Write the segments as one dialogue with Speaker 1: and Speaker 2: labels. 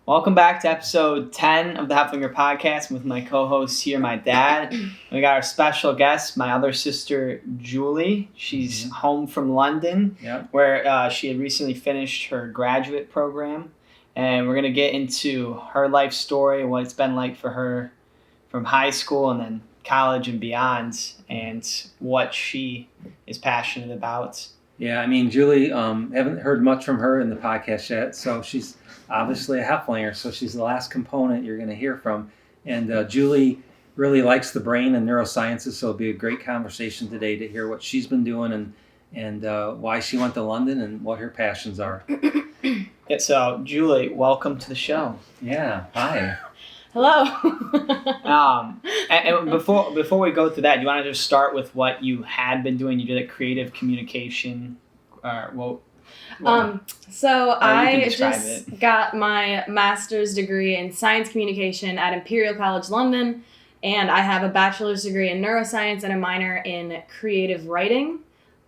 Speaker 1: Welcome back to episode 10 of the Hoeflinger podcast with my co-host here, my dad. We got our special guest, my other sister, Julie. She's home from London, where she had recently finished her graduate program. And we're going to get into her life story, what it's been like for her from high school and then college and beyond, and what she is passionate about.
Speaker 2: Yeah, I mean, Julie, haven't heard much from her in the podcast yet, so she's obviously a Hoeflinger, so she's the last component you're going to hear from. And Julie really likes the brain and neurosciences, so it'll be a great conversation today to hear what she's been doing and why she went to London and what her passions are.
Speaker 1: Yeah, so Julie, welcome to the show.
Speaker 2: Yeah, hi.
Speaker 3: Hello.
Speaker 1: And before we go through that, do you want to just start with what you had been doing? You did a creative communication.
Speaker 3: So I just got my master's degree in science communication at Imperial College London, and I have a bachelor's degree in neuroscience and a minor in creative writing.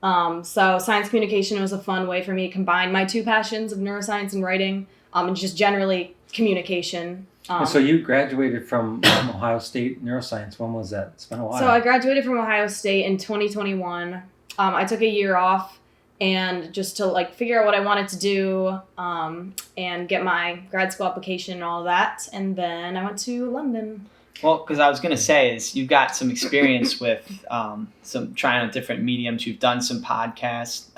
Speaker 3: So science communication was a fun way for me to combine my two passions of neuroscience and writing, and just generally communication.
Speaker 2: So you graduated from Ohio State Neuroscience. When was that? It's been a while.
Speaker 3: So I graduated from Ohio State in 2021. I took a year off and just to figure out what I wanted to do and get my grad school application and all of that. And then I went to London.
Speaker 1: Well, because I was going to say is you've got some experience with some trying out different mediums. You've done some podcasts.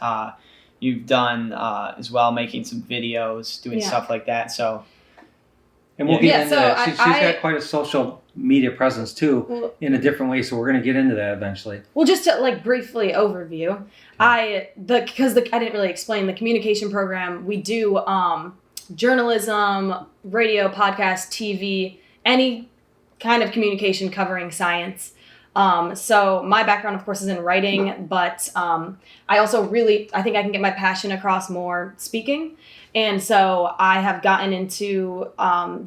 Speaker 1: You've done as well making some videos, doing stuff like that. So.
Speaker 2: And we'll get into that. She's got quite a social media presence too, in a different way. So we're going to get into that eventually.
Speaker 3: Well, just to briefly overview, because I didn't really explain the communication program. We do journalism, radio, podcast, TV, any kind of communication covering science. So my background, of course, is in writing, but I also I think I can get my passion across more speaking. And so I have gotten into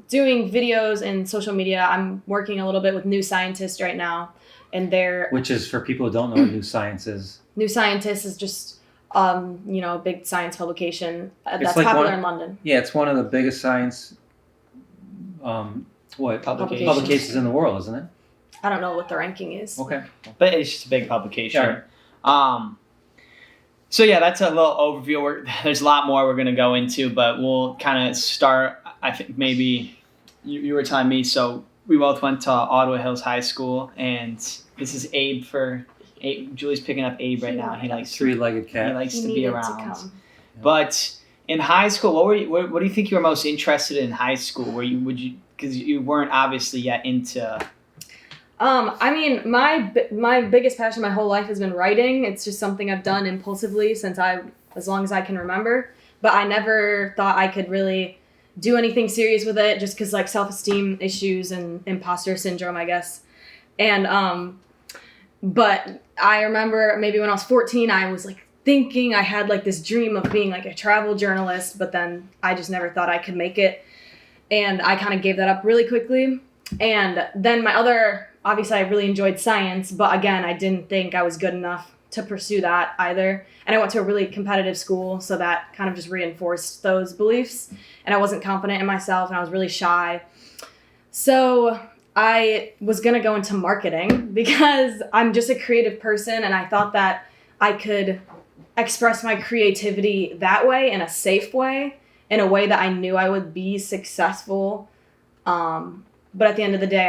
Speaker 3: doing videos and social media. I'm working a little bit with New Scientist right now.
Speaker 2: Which is, for people who don't know what New Science is. New
Speaker 3: Scientist is just, a big science publication that's popular in London.
Speaker 2: Yeah, it's one of the biggest science publications in the world, isn't it?
Speaker 3: I don't know what the ranking is.
Speaker 2: Okay.
Speaker 1: But it's just a big publication. Yeah. So yeah, that's a little overview. There's a lot more we're going to go into, but we'll kind of start, I think maybe you were telling me, so we both went to Ottawa Hills High School, and this is Abe Julie's picking up Abe right now. He likes
Speaker 2: three-legged cat.
Speaker 1: He likes to be around. But in high school, what do you think you were most interested in high school? Because you weren't obviously yet into...
Speaker 3: I mean, my biggest passion my whole life has been writing. It's just something I've done impulsively as long as I can remember. But I never thought I could really do anything serious with it, just because self-esteem issues and imposter syndrome, I guess. And but I remember maybe when I was 14, I was thinking I had this dream of being a travel journalist, but then I just never thought I could make it, and I kind of gave that up really quickly. And then obviously, I really enjoyed science, but again, I didn't think I was good enough to pursue that either. And I went to a really competitive school, so that kind of just reinforced those beliefs. And I wasn't confident in myself, and I was really shy. So I was going to go into marketing because I'm just a creative person, and I thought that I could express my creativity that way, in a safe way, in a way that I knew I would be successful. But at the end of the day,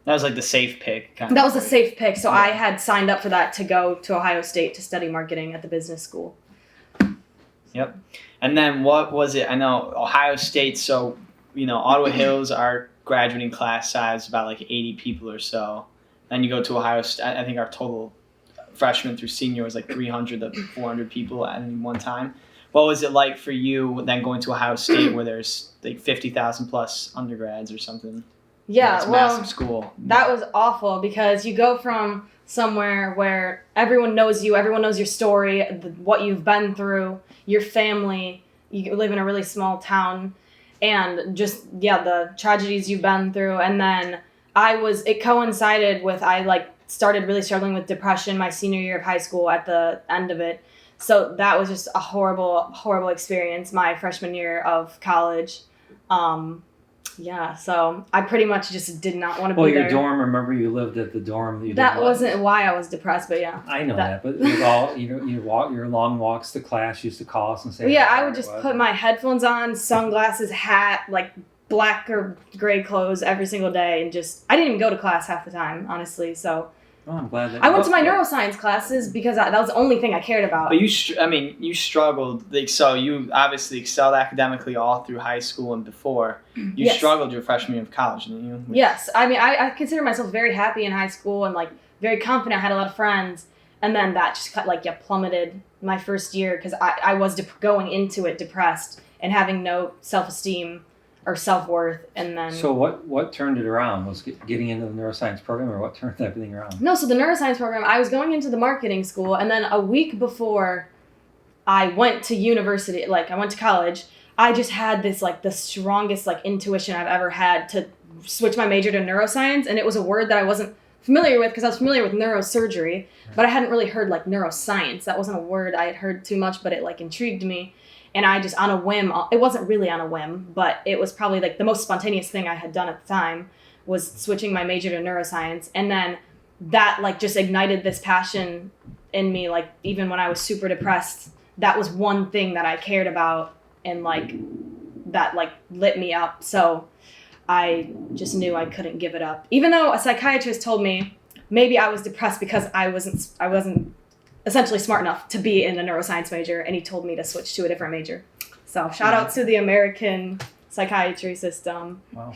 Speaker 1: That was the safe pick.
Speaker 3: That was a safe pick. So I had signed up for that to go to Ohio State to study marketing at the business school.
Speaker 1: Yep. And then what was it? I know Ohio State, so, Ottawa Hills, our graduating class size about 80 people or so. Then you go to Ohio State. I think our total freshman through senior was 300 to 400 people at any one time. What was it like for you then going to Ohio State where there's 50,000 plus undergrads or something?
Speaker 3: Yeah,
Speaker 1: it's a massive school.
Speaker 3: That was awful because you go from somewhere where everyone knows you, everyone knows your story, what you've been through, your family. You live in a really small town, and just the tragedies you've been through. And then it coincided with I started really struggling with depression my senior year of high school at the end of it. So that was just a horrible, horrible experience my freshman year of college. Yeah, so I pretty much just did not want to
Speaker 2: Well,
Speaker 3: be there.
Speaker 2: your dorm, remember you lived at the dorm.
Speaker 3: That wasn't why I was depressed, but yeah.
Speaker 2: I know that, but it was all, you walk your long walks to class, used to call us and say.
Speaker 3: Yeah, I would just put my headphones on, sunglasses, hat, like black or gray clothes every single day, and I didn't even go to class half the time, honestly, so.
Speaker 2: Oh, I'm glad that.
Speaker 3: I went to my neuroscience classes because that was the only thing I cared about.
Speaker 1: But you struggled. Like, so you obviously excelled academically all through high school and before. You struggled your freshman year of college, didn't you?
Speaker 3: Yes. I mean, I consider myself very happy in high school and, like, very confident. I had a lot of friends. And then that just plummeted my first year because I was going into it depressed and having no self-esteem or self-worth, and then.
Speaker 2: So what turned it around? Was getting into the neuroscience program, or what turned everything around?
Speaker 3: No, so the neuroscience program, I was going into the marketing school, and then a week before I went to university, like I went to college, I just had this like the strongest like intuition I've ever had to switch my major to neuroscience, and it was a word that I wasn't familiar with because I was familiar with neurosurgery, but I hadn't really heard like neuroscience. That wasn't a word I had heard too much, but it like intrigued me. And I just, on a whim, it wasn't really on a whim, but it was probably like the most spontaneous thing I had done at the time was switching my major to neuroscience. And then that like just ignited this passion in me. Like even when I was super depressed, that was one thing that I cared about and like that like lit me up. So I just knew I couldn't give it up. Even though a psychiatrist told me maybe I was depressed because I wasn't essentially smart enough to be in a neuroscience major, and he told me to switch to a different major. So shout out to the American psychiatry system.
Speaker 2: Wow.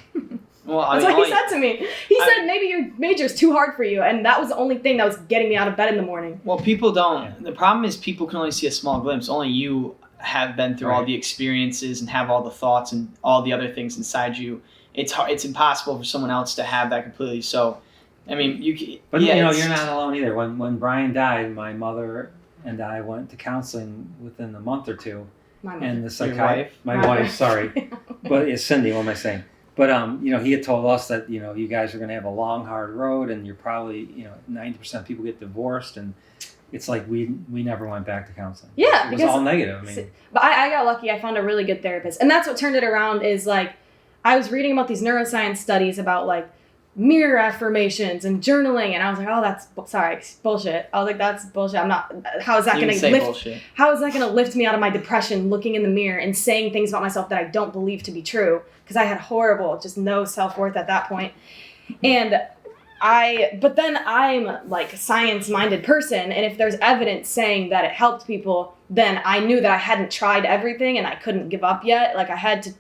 Speaker 1: Well,
Speaker 3: that's what he said to me. He said maybe your major is too hard for you, and that was the only thing that was getting me out of bed in the morning.
Speaker 1: Well, people don't. Yeah. The problem is people can only see a small glimpse. Only you have been through all the experiences and have all the thoughts and all the other things inside you. It's impossible for someone else to have that completely. So. I mean,
Speaker 2: But you're not alone either. When Brian died, my mother and I went to counseling within a month or two. And the psychiatrist, my wife, sorry, but it's Cindy. What am I saying? But he had told us that you guys are going to have a long, hard road, and you're probably 90% of people get divorced, and it's like we never went back to counseling.
Speaker 3: Yeah,
Speaker 2: it was all negative. I mean,
Speaker 3: but I got lucky. I found a really good therapist, and that's what turned it around. Is like I was reading about these neuroscience studies about like mirror affirmations and journaling, and I was like, oh, that's bullshit. I was like, that's bullshit. I'm not. How is that going to lift me out of my depression? Looking in the mirror and saying things about myself that I don't believe to be true, because I had horrible, just no self-worth at that point. But then I'm like a science-minded person, and if there's evidence saying that it helped people, then I knew that I hadn't tried everything and I couldn't give up yet. Like I had to,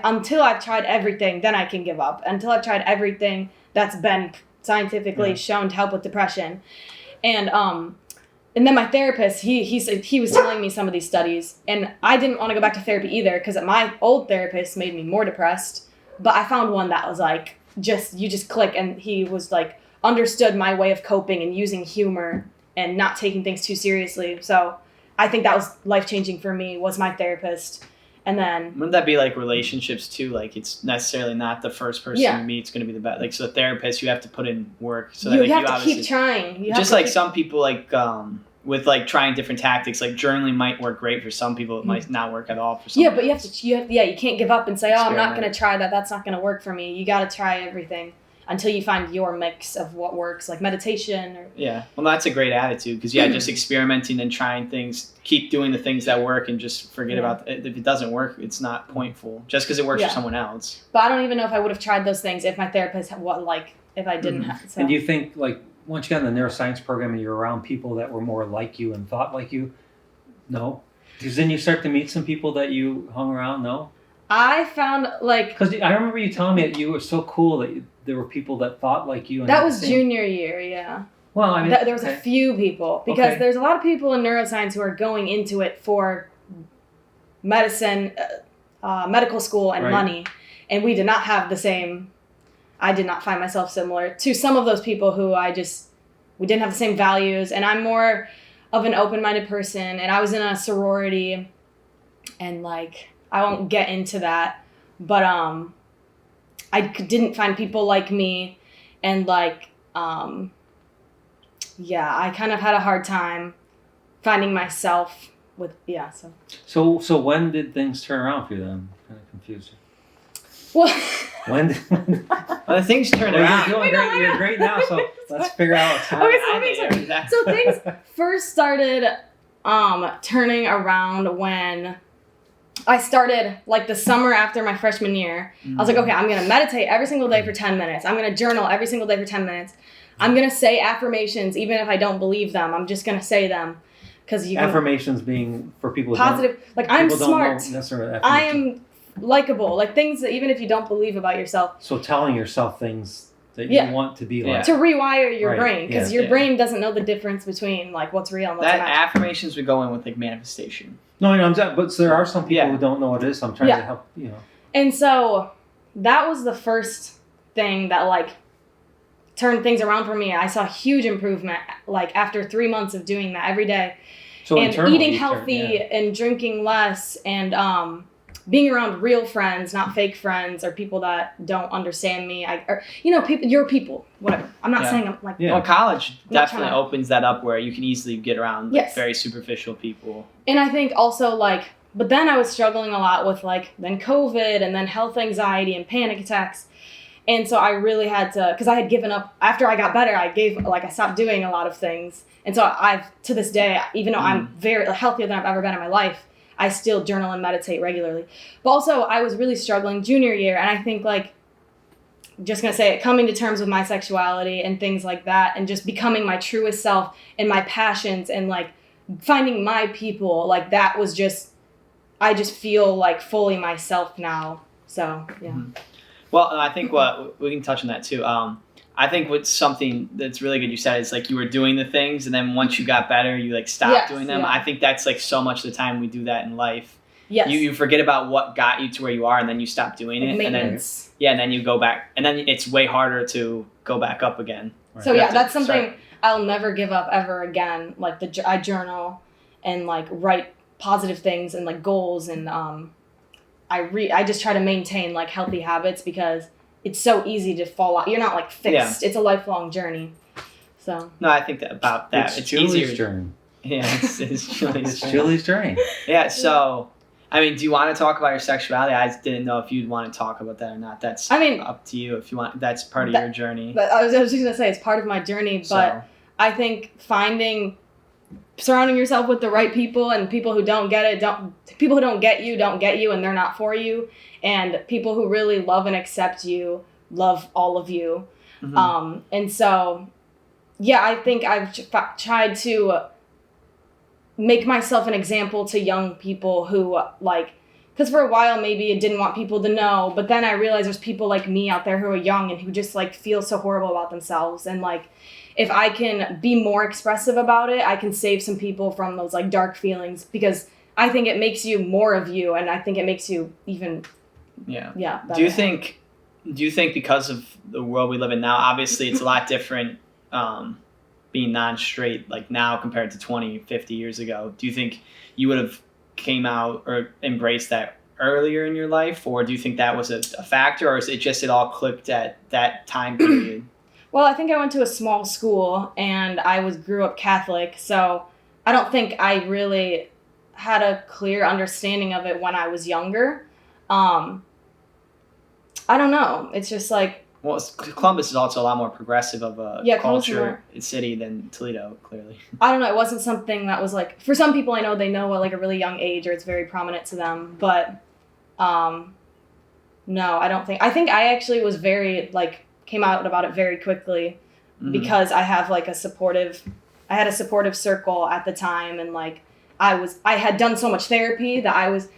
Speaker 3: until I've tried everything, then I can give up. Until I've tried everything that's been scientifically shown to help with depression. And then my therapist, he said he was telling me some of these studies, and I didn't want to go back to therapy either because my old therapist made me more depressed. But I found one that was like, you just click, and he was like understood my way of coping and using humor and not taking things too seriously. So I think that was life-changing for me, was my therapist. And then
Speaker 1: wouldn't that be like relationships too? Like it's necessarily not the first person you meet, it's going to be the best. Like so, a therapist, you have to put in work. So
Speaker 3: you have to keep trying.
Speaker 1: Some people like with like trying different tactics, like journaling might work great for some people. It might not work at all for some.
Speaker 3: Yeah, but you can't give up and say, oh, I'm not going to try that. That's not going to work for me. You got to try everything until you find your mix of what works, like meditation.
Speaker 1: Well, that's a great attitude because just experimenting and trying things, keep doing the things that work and just forget about it. If it doesn't work, it's not pointful just because it works for someone else.
Speaker 3: But I don't even know if I would have tried those things if my therapist if I didn't have. So.
Speaker 2: And do you think like once you got in the neuroscience program and you're around people that were more like you and thought like you, no? Because then you start to meet some people that you hung around, no?
Speaker 3: I found
Speaker 2: because I remember you telling me that you were so cool that there were people that thought like you. And
Speaker 3: that was junior year, yeah.
Speaker 2: Well, I mean,
Speaker 3: there was a few people because there's a lot of people in neuroscience who are going into it for medicine, medical school, and money, and we did not have the same. I did not find myself similar to some of those people who we didn't have the same values, and I'm more of an open-minded person, and I was in a sorority, and like I won't get into that, but I didn't find people like me, and like I kind of had a hard time finding myself with so.
Speaker 2: So when did things turn around for you then? I'm kind of confused.
Speaker 3: Well,
Speaker 2: When
Speaker 1: Well, things turn
Speaker 2: well,
Speaker 1: around.
Speaker 2: you're doing great. You're great now. So let's figure out what's happening.
Speaker 3: Okay, so things first started turning around when I started like the summer after my freshman year. I was like, okay, I'm gonna meditate every single day for 10 minutes. I'm gonna journal every single day for 10 minutes. I'm gonna say affirmations even if I don't believe them. I'm just gonna say them because you can,
Speaker 2: affirmations being for people
Speaker 3: positive. Like I'm smart.
Speaker 2: Don't know necessarily
Speaker 3: I am likable. Like things that even if you don't believe about yourself.
Speaker 2: So telling yourself things that you want to be like.
Speaker 3: To rewire your
Speaker 2: Right.
Speaker 3: brain because your brain doesn't know the difference between like what's real and what's
Speaker 1: That
Speaker 3: not.
Speaker 1: affirmations would go in with like manifestation.
Speaker 2: No, but there are some people who don't know what it is. So I'm trying to help.
Speaker 3: And so that was the first thing that like turned things around for me. I saw huge improvement like after 3 months of doing that every day.
Speaker 2: So
Speaker 3: and eating healthy and drinking less and being around real friends, not fake friends or people that don't understand me. People, your people, whatever. I'm not saying I'm like.
Speaker 1: Yeah. Well, college definitely opens that up where you can easily get around like, very superficial people.
Speaker 3: And I think also like, but then I was struggling a lot with like then COVID and then health anxiety and panic attacks. And so I really had to, because I had given up after I got better. I stopped doing a lot of things. And so I've, to this day, even though I'm very healthier than I've ever been in my life, I still journal and meditate regularly. But also I was really struggling junior year. And I think like, just going to say it, coming to terms with my sexuality and things like that, and just becoming my truest self and my passions and like finding my people, like that was just, I just feel like fully myself now. So, yeah.
Speaker 1: Mm-hmm. Well, I think what we can touch on that too. I think what's something that's really good you said is like you were doing the things and then once you got better, you like stopped doing them. Yeah. I think that's like so much of the time we do that in life.
Speaker 3: Yes.
Speaker 1: You forget about what got you to where you are and then you stop doing it.
Speaker 3: Maintenance.
Speaker 1: And then you go back and then it's way harder to go back up again.
Speaker 3: Right. So that's something I'll never give up ever again. Like I journal and like write positive things and like goals and I just try to maintain like healthy habits because it's so easy to fall out. You're not like fixed. Yeah. It's a lifelong journey. So
Speaker 1: no, I think about that.
Speaker 2: It's Julie's
Speaker 1: easier.
Speaker 2: Journey.
Speaker 1: Yeah, it's Julie's journey.
Speaker 2: Julie's journey.
Speaker 1: Yeah. So, I mean, do you want to talk about your sexuality? I didn't know if you'd want to talk about that or not. That's up to you if you want. That's part of your journey.
Speaker 3: But I was just gonna say it's part of my journey. But I think surrounding yourself with the right people and people who don't get it, people who don't get you and they're not for you, and people who really love and accept you love all of you. Mm-hmm. And so I think I've tried to make myself an example to young people who like, because for a while maybe I didn't want people to know, but then I realized there's people like me out there who are young and who just like feel so horrible about themselves, and like if I can be more expressive about it, I can save some people from those like dark feelings, because I think it makes you more of you, and I think it makes you even better. Do you think because of the world we live in now, obviously it's a lot different being non-straight like now compared to 20, 50 years ago. Do you think you would have came out or embraced that earlier in your life, or do you think that was a factor, or is it just it all clicked at that time period? Well, I think I went to a small school and I grew up Catholic, so I don't think I really had a clear understanding of it when I was younger. I don't know. It's just like...
Speaker 1: Well, Columbus is also a lot more progressive of a culture city than Toledo, clearly.
Speaker 3: I don't know. It wasn't something that was like... For some people I know, they know at like a really young age or it's very prominent to them, but no, I don't think... I think I actually was very like... came out about it very quickly because I have like I had a supportive circle at the time, and like I had done so much therapy that I was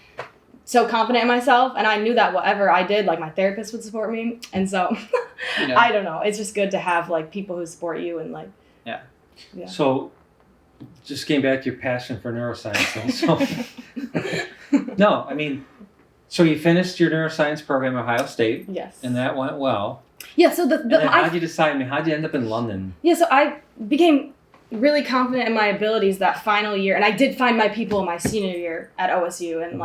Speaker 3: so confident in myself, and I knew that whatever I did, like my therapist would support me, and so I don't know, it's just good to have like people who support you and like yeah.
Speaker 2: So just getting back to your passion for neuroscience. No, I mean, so you finished your neuroscience program at Ohio State.
Speaker 3: Yes.
Speaker 2: And that went well.
Speaker 3: Yeah, so
Speaker 2: how'd you decide? I mean, how'd you end up in London?
Speaker 3: Yeah, so I became really confident in my abilities that final year, and I did find my people in my senior year at OSU, and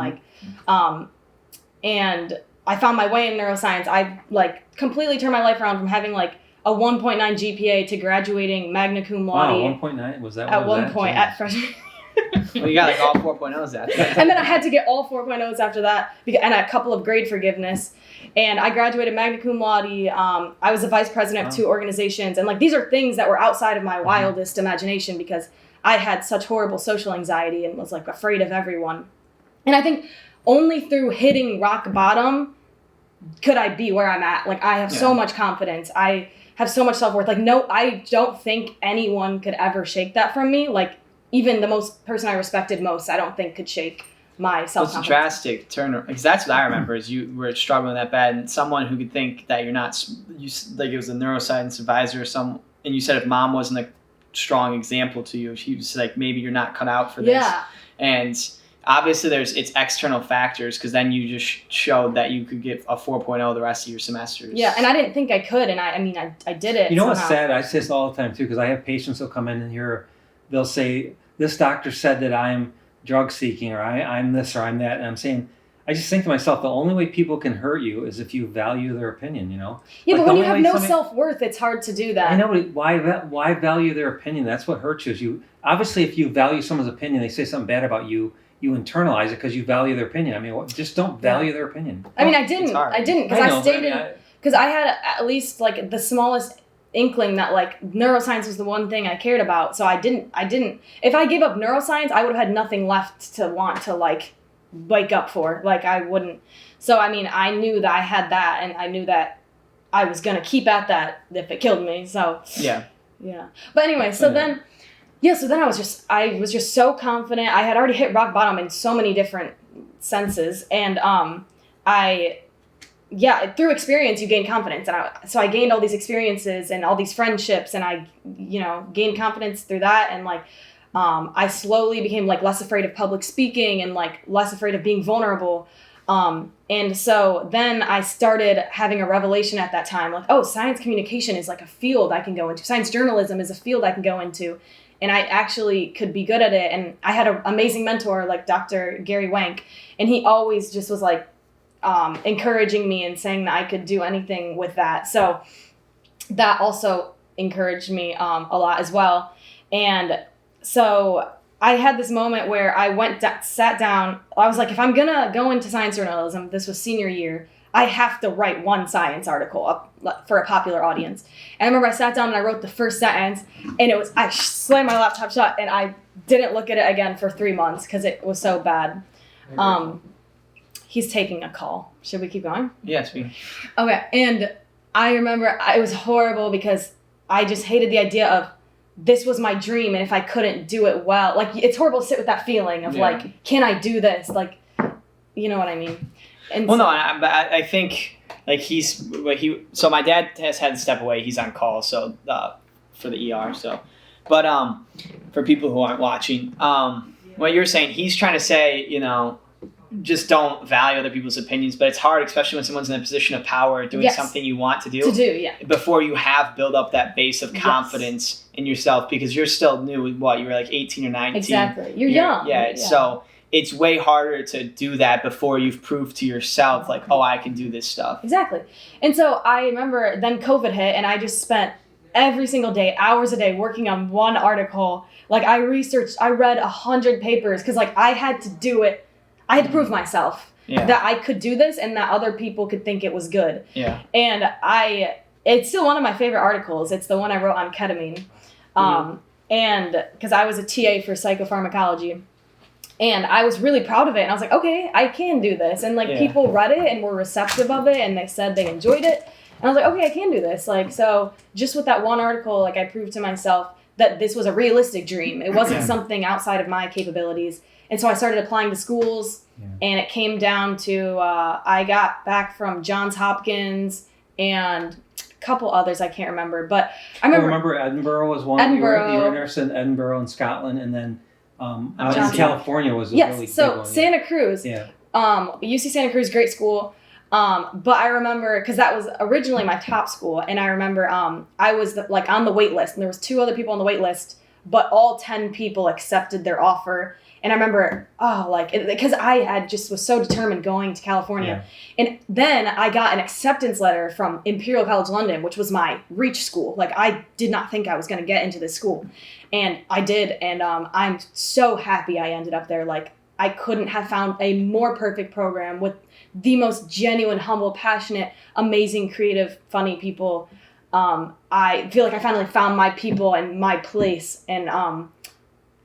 Speaker 3: and I found my way in neuroscience. I like completely turned my life around from having like a 1.9 GPA to graduating magna cum laude.
Speaker 2: Wow, 1.9 was that?
Speaker 3: At one point at freshman.
Speaker 1: Well, you got like all 4.0s after that.
Speaker 3: And then I had to get all 4.0s after that, and a couple of grade forgiveness. And I graduated magna cum laude. I was the vice president of 2 organizations. And like these are things that were outside of my wildest imagination because I had such horrible social anxiety and was like afraid of everyone. And I think only through hitting rock bottom could I be where I'm at. Like I have so much confidence. I have so much self-worth. Like no, I don't think anyone could ever shake that from me. Like even the person I respected most, I don't think could shake my self-confidence.
Speaker 1: It's a drastic turn, because that's what I remember is you were struggling that bad, and someone who could think that you're not, like it was a neuroscience advisor and you said if mom wasn't a strong example to you, she was like, maybe you're not cut out for this.
Speaker 3: Yeah.
Speaker 1: And obviously it's external factors, because then you just showed that you could get a 4.0 the rest of your semesters.
Speaker 3: Yeah, and I didn't think I could, and I did it.
Speaker 2: You know
Speaker 3: somehow.
Speaker 2: what's sad? I say this all the time too, because I have patients who'll come in and they'll say, this doctor said that I'm drug seeking, or I'm this or I'm that, and I'm saying, I just think to myself, the only way people can hurt you is if you value their opinion,
Speaker 3: Yeah,
Speaker 2: like
Speaker 3: but when you have no self-worth, it's hard to do that.
Speaker 2: I know, but why value their opinion? That's what hurts you. Is you obviously, if you value someone's opinion, they say something bad about you, you internalize it because you value their opinion. I mean, just don't value their opinion.
Speaker 3: I mean, I didn't because I had at least like the smallest inkling that like neuroscience was the one thing I cared about. So I didn't if I gave up neuroscience, I would have had nothing left to want to like wake up for. Like I wouldn't. So I mean, I knew that I had that, and I knew that I was gonna keep at that if it killed me. So yeah. But anyway, so then I was just so confident. I had already hit rock bottom in so many different senses, and through experience you gain confidence, and so I gained all these experiences and all these friendships, and I gained confidence through that, and like I slowly became like less afraid of public speaking and like less afraid of being vulnerable, and so then I started having a revelation at that time, like, oh, science communication is like a field I can go into. Science journalism is a field I can go into, and I actually could be good at it. And I had an amazing mentor like Dr. Gary Wank, and he always just was like encouraging me and saying that I could do anything with that. So that also encouraged me a lot as well. And so I had this moment where I sat down. I was like, if I'm gonna go into science journalism, this was senior year, I have to write one science article up for a popular audience. And I remember I sat down and I wrote the first sentence, and I slammed my laptop shut, and I didn't look at it again for 3 months because it was so bad. He's taking a call. Should we keep going?
Speaker 1: Yes,
Speaker 3: Okay, and I remember it was horrible because I just hated the idea of this was my dream, and if I couldn't do it well, like it's horrible to sit with that feeling of like, can I do this? Like, you know what I mean? And
Speaker 1: well, no, but I think like so my dad has had to step away. He's on call, so for the ER. So, but for people who aren't watching, what you're saying, he's trying to say, just don't value other people's opinions, but it's hard, especially when someone's in a position of power doing something you want to do. Before you have built up that base of confidence in yourself, because you're still new. You were like 18 or 19.
Speaker 3: Exactly. You're young.
Speaker 1: Yeah. So it's way harder to do that before you've proved to yourself, like, oh, I can do this stuff.
Speaker 3: Exactly. And so I remember then COVID hit, and I just spent every single day, hours a day, working on one article. Like I read 100 papers because like I had to do it. I had to prove myself that I could do this and that other people could think it was good. Yeah. And it's still one of my favorite articles. It's the one I wrote on ketamine. And because I was a TA for psychopharmacology, and I was really proud of it. And I was like, okay, I can do this. And like people read it and were receptive of it, and they said they enjoyed it. And I was like, okay, I can do this. Like, so just with that one article, like I proved to myself that this was a realistic dream. It wasn't something outside of my capabilities. And so I started applying to schools, and it came down to I got back from Johns Hopkins and a couple others I can't remember. But I remember
Speaker 2: Edinburgh was one.
Speaker 3: Edinburgh.
Speaker 2: You were interested in Edinburgh in Scotland, and then out in California was a really big one.
Speaker 3: Santa Cruz. UC Santa Cruz, great school. But I remember, because that was originally my top school, and I remember I was like on the wait list, and there was 2 other people on the wait list, but all 10 people accepted their offer. And I remember, because I had just was so determined going to California. Yeah. And then I got an acceptance letter from Imperial College London, which was my reach school. Like, I did not think I was going to get into this school. And I did. And I'm so happy I ended up there. Like, I couldn't have found a more perfect program with the most genuine, humble, passionate, amazing, creative, funny people. I feel like I finally found my people and my place. And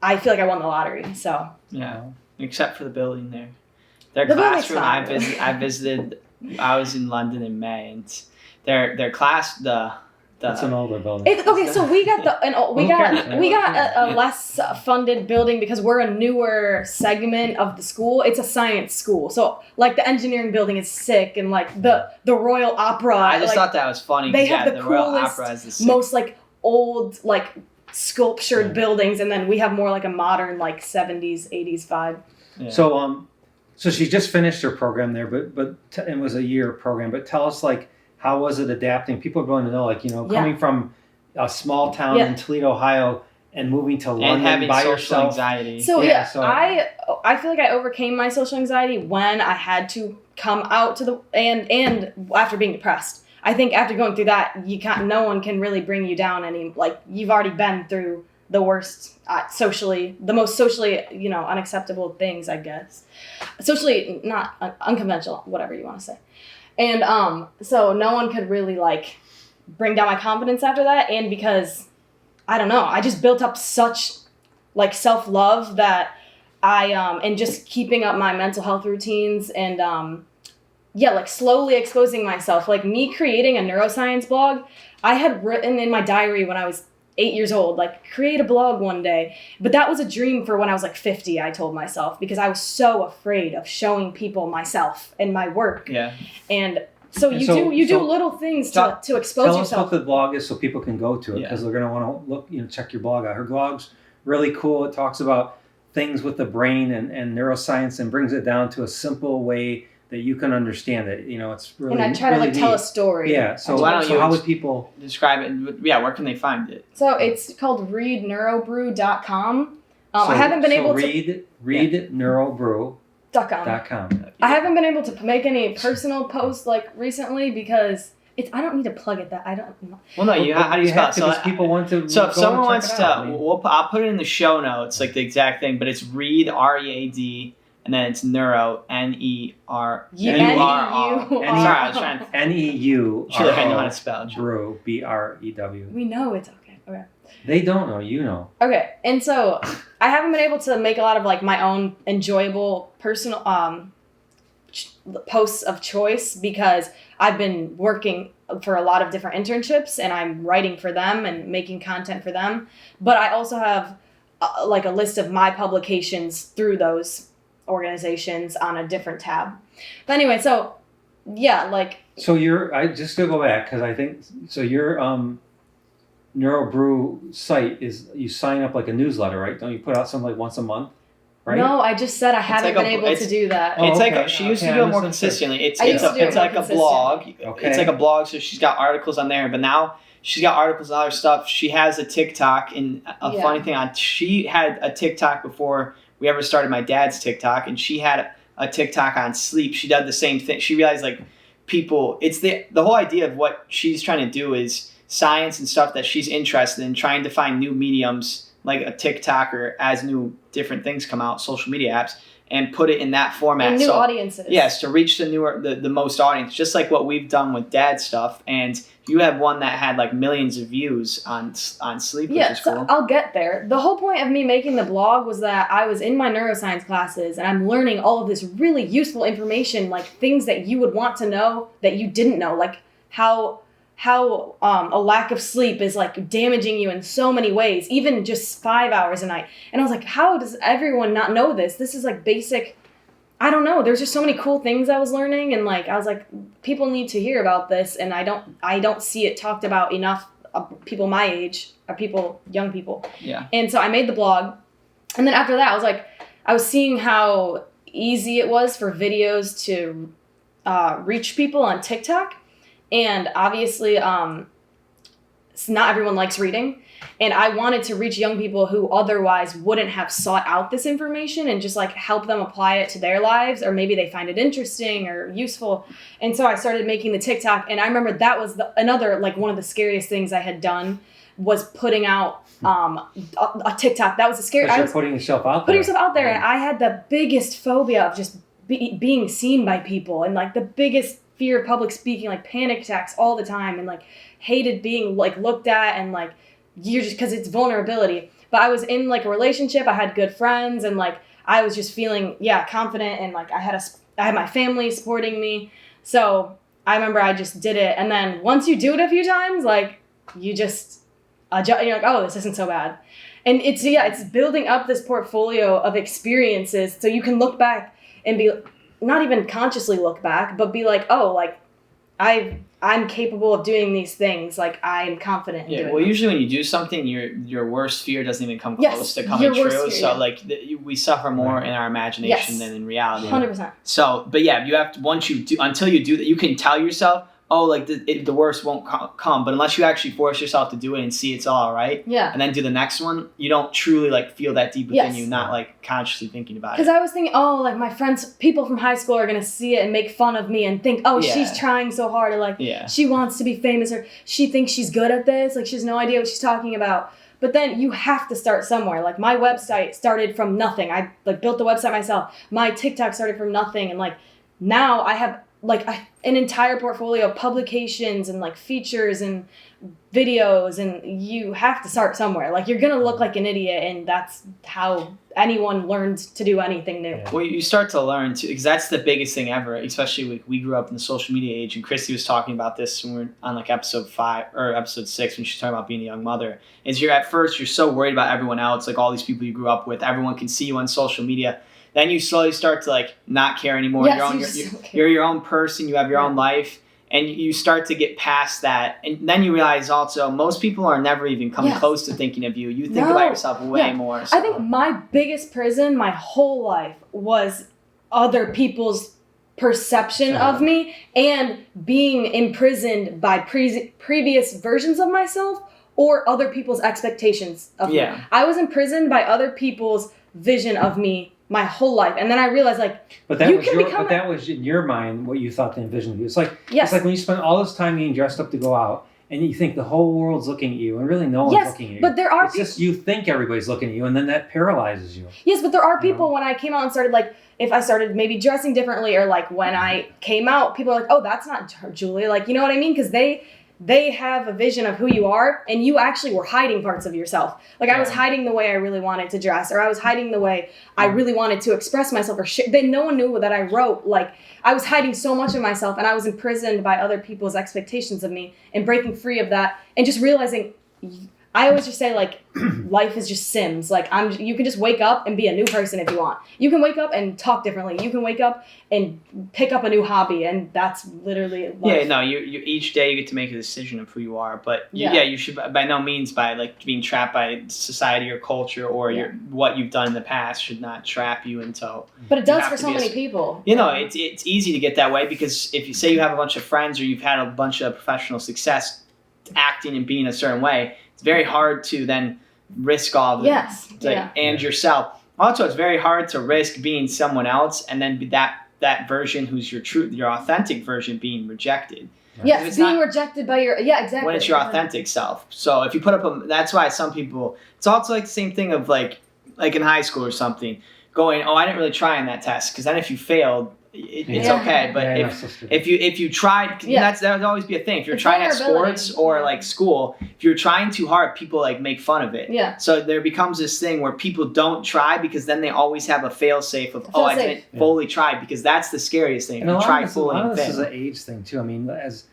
Speaker 3: I feel like I won the lottery, so.
Speaker 1: Yeah, except for the building there. Their classroom, I visited, I was in London in May, and their class,
Speaker 2: It's an older building.
Speaker 3: So we got a less funded building because we're a newer segment of the school. It's a science school, so like the engineering building is sick, and like the Royal Opera.
Speaker 1: I just thought that was funny.
Speaker 3: They have the
Speaker 1: Royal
Speaker 3: coolest,
Speaker 1: Opera is
Speaker 3: most like old like sculptured buildings, and then we have more like a modern like 70s 80s vibe.
Speaker 2: Yeah. So she just finished her program there, but it was a year program. But tell us, like, how was it adapting? People are going to know, like, coming from a small town in Toledo, Ohio, and moving to London
Speaker 1: and having
Speaker 2: by
Speaker 1: social
Speaker 2: yourself.
Speaker 3: I
Speaker 1: anxiety.
Speaker 3: feel like I overcame my social anxiety when I had to come out to and after being depressed. I think after going through that, no one can really bring you down any. Like, you've already been through the worst the most socially unacceptable things, I guess. Socially not unconventional, whatever you want to say. And so no one could really like bring down my confidence after that. And because I don't know, I just built up such like self-love that I and just keeping up my mental health routines and like slowly exposing myself. Like, me creating a neuroscience blog, I had written in my diary when I was 8 years old, like, create a blog one day. But that was a dream for when I was like 50, I told myself, because I was so afraid of showing people myself and my work.
Speaker 1: Yeah.
Speaker 3: And so you do little things to expose
Speaker 2: yourself.
Speaker 3: Tell
Speaker 2: us what the blog is so people can go to it, because they're going to want to look, check your blog out. Her blog's really cool. It talks about things with the brain and neuroscience and brings it down to a simple way that you can understand it. It's really. And
Speaker 3: I try to tell a story.
Speaker 2: Yeah. So how would people
Speaker 1: describe it? Yeah. Where can they find it?
Speaker 3: So it's called readneurobrew.com. I haven't been able to
Speaker 2: read neurobrew.com.
Speaker 3: I haven't been able to make any personal posts like recently because I don't need to plug it. That I don't.
Speaker 1: Well, no. How do you spell it?
Speaker 2: Because people want to.
Speaker 1: So if someone wants to, I'll put it in the show notes, like the exact thing. But it's read READ. And then it's neuro, NEURRR. Sorry, I was trying to...
Speaker 2: NEU.
Speaker 1: Sure, I know how to spell.
Speaker 2: Brew, BREW.
Speaker 3: We know it's okay.
Speaker 2: They don't know, you know.
Speaker 3: Okay, and so I haven't been able to make a lot of like my own enjoyable personal posts of choice because I've been working for a lot of different internships and I'm writing for them and making content for them. But I also have like a list of my publications through those organizations on a different tab. But anyway, so
Speaker 2: I just to go back because I think so your Neurobrew site is you sign up like a newsletter, right? Don't you put out something like once a month? Right?
Speaker 3: No, I just said I haven't been able to do that.
Speaker 1: She used to do it more consistently. It's like a blog. Okay. It's like a blog, so she's got articles on there, but now she's got articles and other stuff. She has a TikTok, and funny thing, she had a TikTok before we ever started my dad's TikTok, and she had a TikTok on sleep. She did the same thing. She realized like people, it's the whole idea of what she's trying to do is science and stuff that she's interested in, trying to find new mediums like a TikTok or as new different things come out, social media apps, and put it in that format.
Speaker 3: And new audiences.
Speaker 1: Yes, to reach the most audience, just like what we've done with dad's stuff. And you have one that had like millions of views on sleep, which is cool.
Speaker 3: So I'll get there. The whole point of me making the blog was that I was in my neuroscience classes and I'm learning all of this really useful information, like things that you would want to know that you didn't know, like how a lack of sleep is like damaging you in so many ways, even just 5 hours a night. And I was like, how does everyone not know this? This is like basic. I don't know. There's just so many cool things I was learning, and like I was like, people need to hear about this, and I don't see it talked about enough. People my age, or young people.
Speaker 1: Yeah. And
Speaker 3: so I made the blog, and then after that, I was seeing how easy it was for videos to reach people on TikTok. And obviously, not everyone likes reading. And I wanted to reach young people who otherwise wouldn't have sought out this information and just like help them apply it to their lives, or maybe they find it interesting or useful. And so I started making the TikTok, and I remember that was another like one of the scariest things I had done was putting out a TikTok. That was a scary.
Speaker 2: You're putting yourself out there.
Speaker 3: Putting yourself out there, and I had the biggest phobia of just being seen by people, and like the biggest fear of public speaking, like panic attacks all the time, and like hated being like looked at, and like you're just because it's vulnerability. But I was in like a relationship, I had good friends, and like I was just feeling confident, and like I had my family supporting me. So I remember I just did it, and then once you do it a few times, like you just you're like, oh, this isn't so bad. And it's building up this portfolio of experiences so you can look back and be not even consciously look back, but be like, oh, like I'm capable of doing these things. Like I'm confident in doing
Speaker 1: well,
Speaker 3: them.
Speaker 1: usually when you do something, your worst fear doesn't even come close to coming true.
Speaker 3: Fear,
Speaker 1: so like we suffer more in our imagination than in reality.
Speaker 3: 100%.
Speaker 1: So, but yeah, you have to until you do that, you can tell yourself, oh, like the worst won't come. But unless you actually force yourself to do it and see it's all right, and then do the next one, you don't truly like feel that deep within you, not like consciously thinking about it.
Speaker 3: Because I was thinking, oh, like my friends, people from high school are gonna see it and make fun of me and think, oh, she's trying so hard, or like she wants to be famous, or she thinks she's good at this, like she has no idea what she's talking about. But then you have to start somewhere. Like my website started from nothing. I like built the website myself. My TikTok started from nothing, and like now I have like an entire portfolio of publications and like features and videos, and you have to start somewhere. Like you're gonna look like an idiot, and that's how anyone learns to do anything new.
Speaker 1: Well, you start to learn too, because that's the biggest thing ever. Especially we grew up in the social media age, and Christy was talking about this when we were on like episode 5 or episode 6 when she's talking about being a young mother. Is you're so worried about everyone else, like all these people you grew up with, everyone can see you on social media. Then you slowly start to like not care anymore. You're your own person. You have your own life, and you start to get past that. And then you realize also most people are never even coming close to thinking of you. You think about yourself way more. So.
Speaker 3: I think my biggest prison my whole life was other people's perception of me and being imprisoned by previous versions of myself or other people's expectations of me. I was imprisoned by other people's vision of me my whole life, and then I realized
Speaker 2: but that was in your mind what you thought the envision of you. It's like it's like when you spend all this time getting dressed up to go out, and you think the whole world's looking at you, and really no one's looking at you.
Speaker 3: But there are
Speaker 2: just you think everybody's looking at you, and then that paralyzes you.
Speaker 3: Yes, but there are people when I came out and started like if I started maybe dressing differently, or like when I came out, people are like, oh, that's not Julie, like you know what I mean? Because they have a vision of who you are, and you actually were hiding parts of yourself. Like I was hiding the way I really wanted to dress, or I was hiding the way I really wanted to express myself, or then no one knew that I wrote. Like I was hiding so much of myself, and I was imprisoned by other people's expectations of me, and breaking free of that, and just realizing. I always just say like, life is just Sims. Like you can just wake up and be a new person if you want. You can wake up and talk differently. You can wake up and pick up a new hobby, and that's literally life.
Speaker 1: Yeah, no, you each day you get to make a decision of who you are, but you should by no means by like being trapped by society or culture or what you've done in the past should not trap you until.
Speaker 3: But it does for so many people.
Speaker 1: You know, it's easy to get that way because if you say you have a bunch of friends or you've had a bunch of professional success acting and being a certain way. It's very hard to then risk all of it and yourself. Also, it's very hard to risk being someone else and then be that version who's your authentic version being rejected.
Speaker 3: Right? Yes, being rejected by your exactly.
Speaker 1: When it's your authentic self. So if you put up that's why some people. It's also like the same thing of like in high school or something, going, oh, I didn't really try on that test because then if you failed. It's okay, but if you tried, that would always be a thing. If you're trying at sports or like school, if you're trying too hard, people like make fun of it.
Speaker 3: Yeah.
Speaker 1: So there becomes this thing where people don't try because then they always have a fail safe of I didn't fully try because that's the scariest thing.
Speaker 2: And a lot of this is an age thing too. I mean, as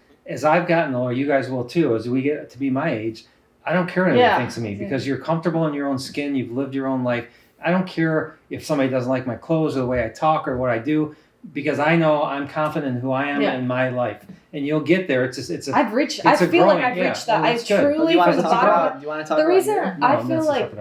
Speaker 2: I've gotten older, you guys will too. As we get to be my age, I don't care what anybody thinks of me because you're comfortable in your own skin. You've lived your own life. I don't care if somebody doesn't like my clothes or the way I talk or what I do. Because I know I'm confident in who I am in my life, and you'll get there. It's I've reached. I feel like I've reached that. I truly from the bottom.
Speaker 1: Do you want to talk about?
Speaker 3: The reason I feel like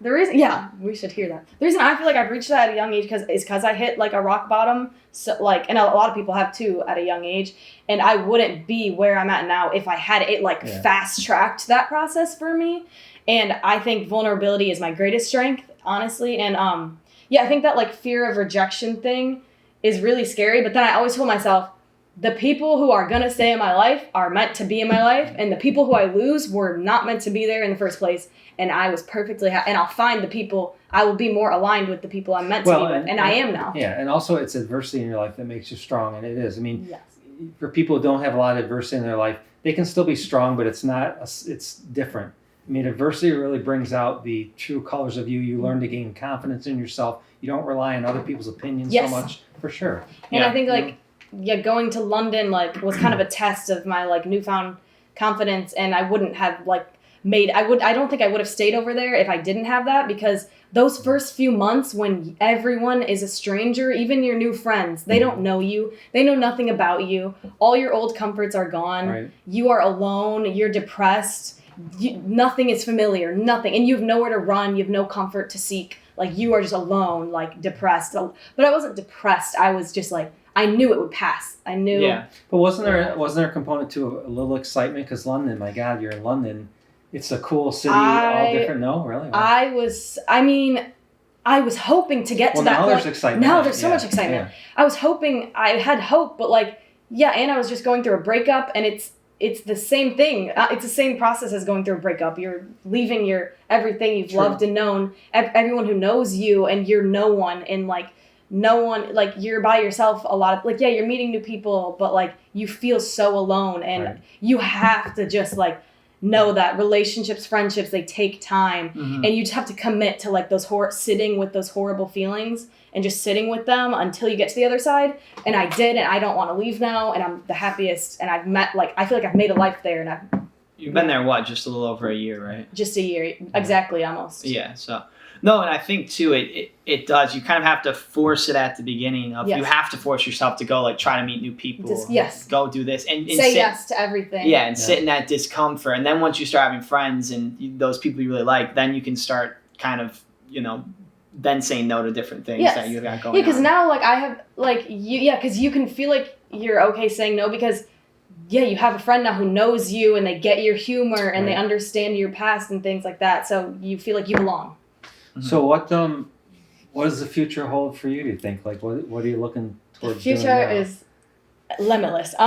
Speaker 3: The reason, we should hear that. The reason I feel like I've reached that at a young age is because I hit like a rock bottom. So like, and a lot of people have too at a young age. And I wouldn't be where I'm at now if I had it like fast tracked that process for me. And I think vulnerability is my greatest strength, honestly. And I think that like fear of rejection thing is really scary. But then I always told myself, the people who are going to stay in my life are meant to be in my life. And the people who I lose were not meant to be there in the first place. And I was perfectly happy. And I'll find the people, I will be more aligned with the people I'm meant to be with. And I am now.
Speaker 2: Yeah. And also it's adversity in your life that makes you strong. And it is. I mean, for people who don't have a lot of adversity in their life, they can still be strong, but it's different. I mean, adversity really brings out the true colors of you. You learn to gain confidence in yourself. You don't rely on other people's opinions so much, for sure.
Speaker 3: And I think going to London like was kind of a test of my like newfound confidence, and I wouldn't have like I don't think I would have stayed over there if I didn't have that, because those first few months when everyone is a stranger, even your new friends, they don't know you, they know nothing about you, all your old comforts are gone, you are alone, you're depressed, nothing is familiar, nothing, and you have nowhere to run, you have no comfort to seek, like you are just alone, like depressed. But I wasn't depressed, I was just like, I knew it would pass. I knew. Yeah,
Speaker 2: but wasn't there a component to a little excitement? Because London, my God, you're in London. It's a cool city, all different. No, really.
Speaker 3: I was hoping to get to that.
Speaker 2: Now there's excitement.
Speaker 3: Now there's so much excitement. Yeah. I was hoping. I had hope, but and I was just going through a breakup, and it's the same thing. It's the same process as going through a breakup. You're leaving your everything you've loved and known, everyone who knows you, and you're no one, and no one, like you're by yourself a lot of you're meeting new people, but you feel so alone, and you have to just know that relationships, friendships, they take time, and you just have to commit to those sitting with those horrible feelings and just sitting with them until you get to the other side. And I did, and I don't want to leave now, and I'm the happiest, and I've met I feel like I've made a life there, and
Speaker 1: you've been there just a little over a year, right?
Speaker 3: Just a year, exactly, almost.
Speaker 1: Yeah, so no, and I think too it does. You kind of have to force it at the beginning of. Yes. You have to force yourself to go try to meet new people. Go do this and
Speaker 3: say yes to everything.
Speaker 1: Yeah, and sit in that discomfort, and then once you start having friends and those people you really like, then you can start kind of then saying no to different things that you got going.
Speaker 3: Yeah, because now I have because you can feel like you're okay saying no because. Yeah, you have a friend now who knows you and they get your humor and they understand your past and things like that. So you feel like you belong.
Speaker 2: So what does the future hold for you, do you think? What are you looking towards?
Speaker 3: The future is limitless. So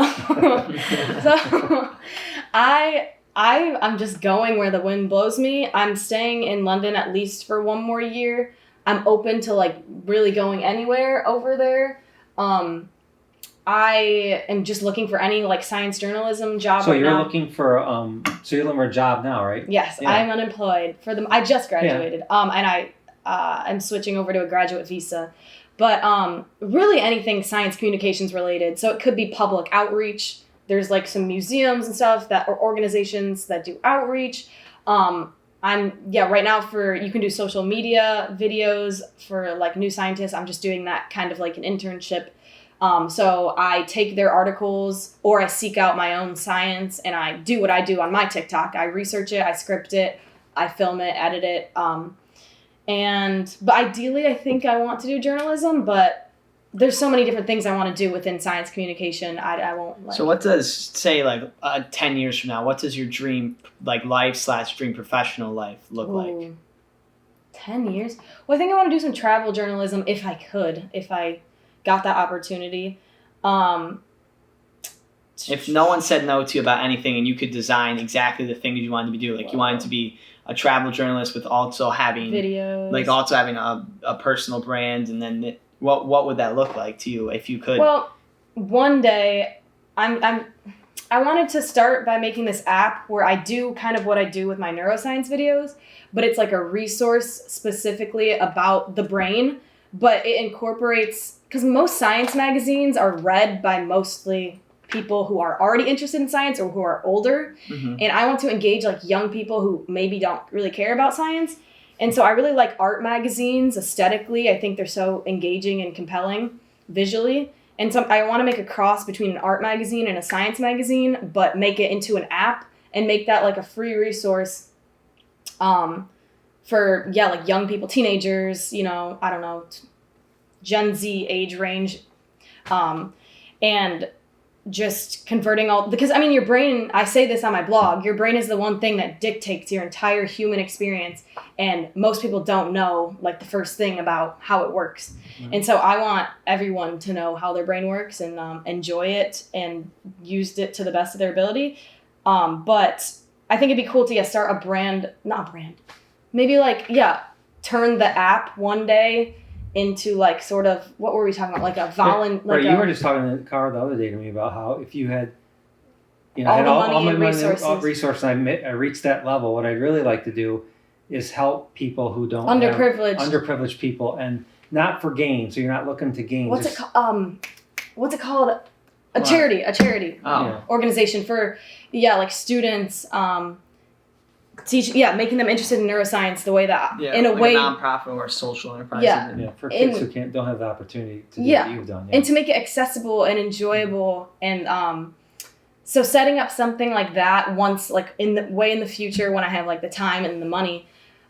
Speaker 3: I'm just going where the wind blows me. I'm staying in London at least for one more year. I'm open to really going anywhere over there. I am just looking for any science journalism job.
Speaker 2: So you're looking for a job now, right?
Speaker 3: Yes, yeah. I'm unemployed I just graduated. And I'm switching over to a graduate visa. But really anything science communications related. So it could be public outreach. There's some museums and stuff or organizations that do outreach. Right now you can do social media videos for new scientists. I'm just doing that kind of an internship. So I take their articles or I seek out my own science and I do what I do on my TikTok. I research it, I script it, I film it, edit it. But ideally I think I want to do journalism, but there's so many different things I want to do within science communication. I won't
Speaker 1: So what does, say 10 years from now, what does your dream life/dream professional life look like?
Speaker 3: 10 years? Well, I think I want to do some travel journalism if I got that opportunity.
Speaker 1: If no one said no to you about anything and you could design exactly the things you wanted to be doing, you wanted to be a travel journalist with also having
Speaker 3: videos,
Speaker 1: also having a personal brand, and then what would that look like to you if you could?
Speaker 3: Well, one day I wanted to start by making this app where I do kind of what I do with my neuroscience videos, but it's a resource specifically about the brain, but it incorporates. Because most science magazines are read by mostly people who are already interested in science or who are older. Mm-hmm. And I want to engage young people who maybe don't really care about science. And so I really like art magazines aesthetically. I think they're so engaging and compelling visually. And so I want to make a cross between an art magazine and a science magazine, but make it into an app and make that a free resource for like young people, teenagers, I don't know, Gen Z age range, and just converting because I mean, your brain, I say this on my blog, your brain is the one thing that dictates your entire human experience, and most people don't know like the first thing about how it works. Mm-hmm. And so I want everyone to know how their brain works and enjoy it and use it to the best of their ability. But I think it'd be cool to start maybe turn the app one day into like sort of, what were we talking about? Like a
Speaker 2: Right, you were just talking in the car the other day to me about how if you had,
Speaker 3: all my
Speaker 2: resources, I reached that level. What I'd really like to do is help people who don't underprivileged people, and not for gain. So you're not looking to gain.
Speaker 3: What's it called? A charity organization for like students. Making them interested in neuroscience the way that in a way,
Speaker 1: a nonprofit or a social enterprise.
Speaker 2: For kids who don't have the opportunity to do what you've done.
Speaker 3: And to make it accessible and enjoyable, and so setting up something like that once, like in the future when I have like the time and the money,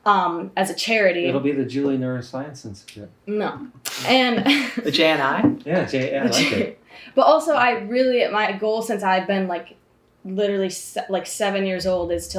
Speaker 3: as a charity.
Speaker 2: It'll be the Julie Neuroscience Institute.
Speaker 3: No, and
Speaker 1: the JNI.
Speaker 2: Yeah, I like it.
Speaker 3: But also, my goal since I've been like literally like 7 years old is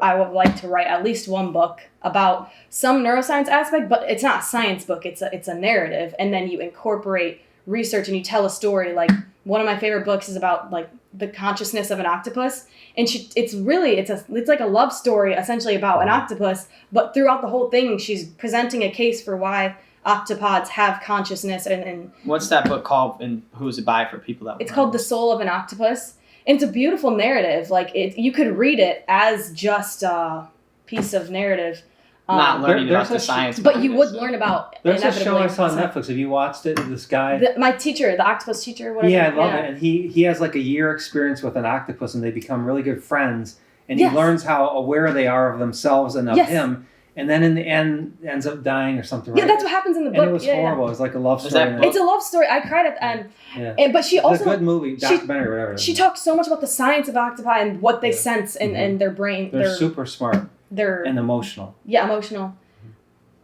Speaker 3: I would like to write at least one book about some neuroscience aspect, but it's not a science book. It's a narrative, and then you incorporate research and you tell a story. Like one of my favorite books is about like the consciousness of an octopus, and it's like a love story essentially about an octopus. But throughout the whole thing, she's presenting a case for why octopods have consciousness. And
Speaker 1: what's that book called, and who's it by for people that?
Speaker 3: It's called The Soul of an Octopus. And it's a beautiful narrative. Like you could read it as just a piece of narrative.
Speaker 1: Not learning about the science.
Speaker 3: But you would learn about.
Speaker 2: There's a show I saw on Netflix. Have you watched it? This guy.
Speaker 3: My teacher, the octopus teacher. Whatever.
Speaker 2: Yeah, I love it. And he has like a year experience with an octopus, and they become really good friends. And he learns how aware they are of themselves and of him. And then in the end, ends up dying or something. Right?
Speaker 3: Yeah, that's what happens in the book.
Speaker 2: And it was horrible. It was like a love story.
Speaker 3: It's a love story. I cried at the end. Yeah. But she also...
Speaker 2: It's a good movie, documentary, whatever.
Speaker 3: She talked so much about the science of octopi and what they sense and their brain.
Speaker 2: They're super smart. And emotional.
Speaker 3: Yeah, emotional.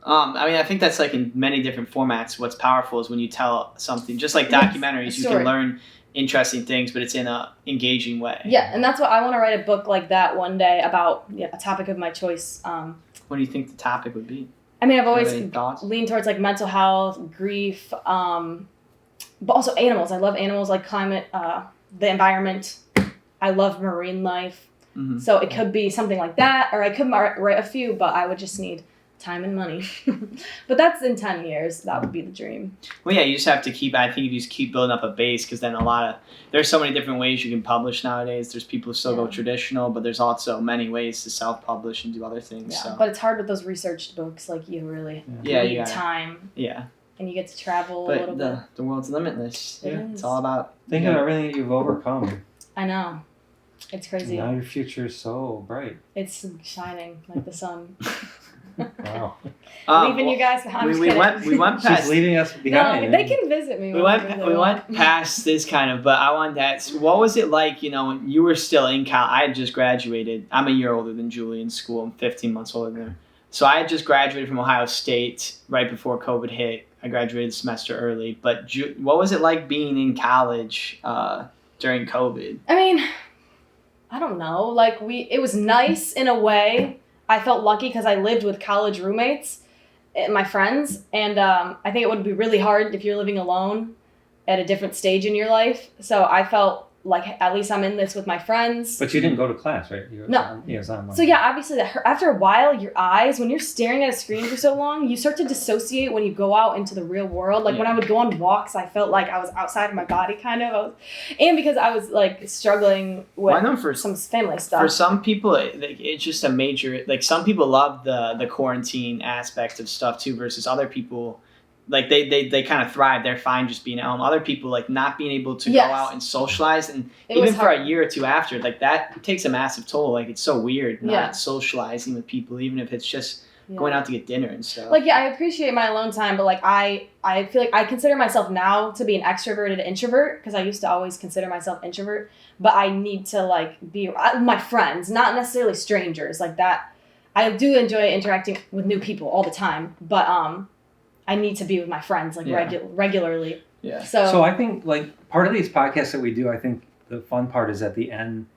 Speaker 1: I mean, I think that's like in many different formats. What's powerful is when you tell something, just like documentaries, you can learn interesting things, but it's in a engaging way.
Speaker 3: Yeah, and that's what I want to write a book like that one day about a topic of my choice.
Speaker 1: What do you think the topic would be?
Speaker 3: I mean, I've always leaned towards like mental health, grief, but also animals. I love animals, like climate, the environment. I love marine life. Mm-hmm. So it could be something like that, or I could write a few, but I would just need time and money. But that's in 10 years. That would be the dream.
Speaker 1: Well, yeah, you just have to you just keep building up a base, because then there's so many different ways you can publish nowadays. There's people who still go traditional, but there's also many ways to self-publish and do other things.
Speaker 3: Yeah, but it's hard with those researched books. Like you really need time.
Speaker 1: Yeah.
Speaker 3: And you get to travel a little bit.
Speaker 1: The world's limitless. It's all about...
Speaker 2: Think of everything that you've overcome.
Speaker 3: I know. It's crazy.
Speaker 2: And now your future is so bright.
Speaker 3: It's shining like the sun.
Speaker 2: Wow.
Speaker 3: Leaving you guys behind.
Speaker 1: We went past.
Speaker 2: She's leaving us behind.
Speaker 3: No, they can visit me.
Speaker 1: We went past this kind of, but I wanted to ask, what was it like, when you were still in college? I had just graduated. I'm a year older than Julie in school. I'm 15 months older than her. So I had just graduated from Ohio State right before COVID hit. I graduated a semester early. But what was it like being in college during COVID?
Speaker 3: I mean, I don't know. Like it was nice in a way. I felt lucky because I lived with college roommates, my friends, and I think it would be really hard if you're living alone at a different stage in your life. So I felt like at least I'm in this with my friends.
Speaker 2: But you didn't go to class, right?
Speaker 3: No.
Speaker 2: It was online.
Speaker 3: So yeah, obviously after a while, your eyes, when you're staring at a screen for so long, you start to dissociate when you go out into the real world. Like when I would go on walks, I felt like I was outside of my body kind of. And because I was like struggling with some family stuff.
Speaker 1: For some people, it's just a major, like some people love the quarantine aspect of stuff too, versus other people. Like they kind of thrive. They're fine just being at home. Other people like not being able to go out and socialize, and even for a year or two after, like that takes a massive toll. Like it's so weird not socializing with people, even if it's just going out to get dinner and stuff.
Speaker 3: Like I appreciate my alone time, but like I feel like I consider myself now to be an extroverted introvert, because I used to always consider myself introvert. But I need to like be my friends, not necessarily strangers like that. I do enjoy interacting with new people all the time, but I need to be with my friends like regularly.
Speaker 1: Yeah.
Speaker 2: So I think like part of these podcasts that we do, I think the fun part is at the end,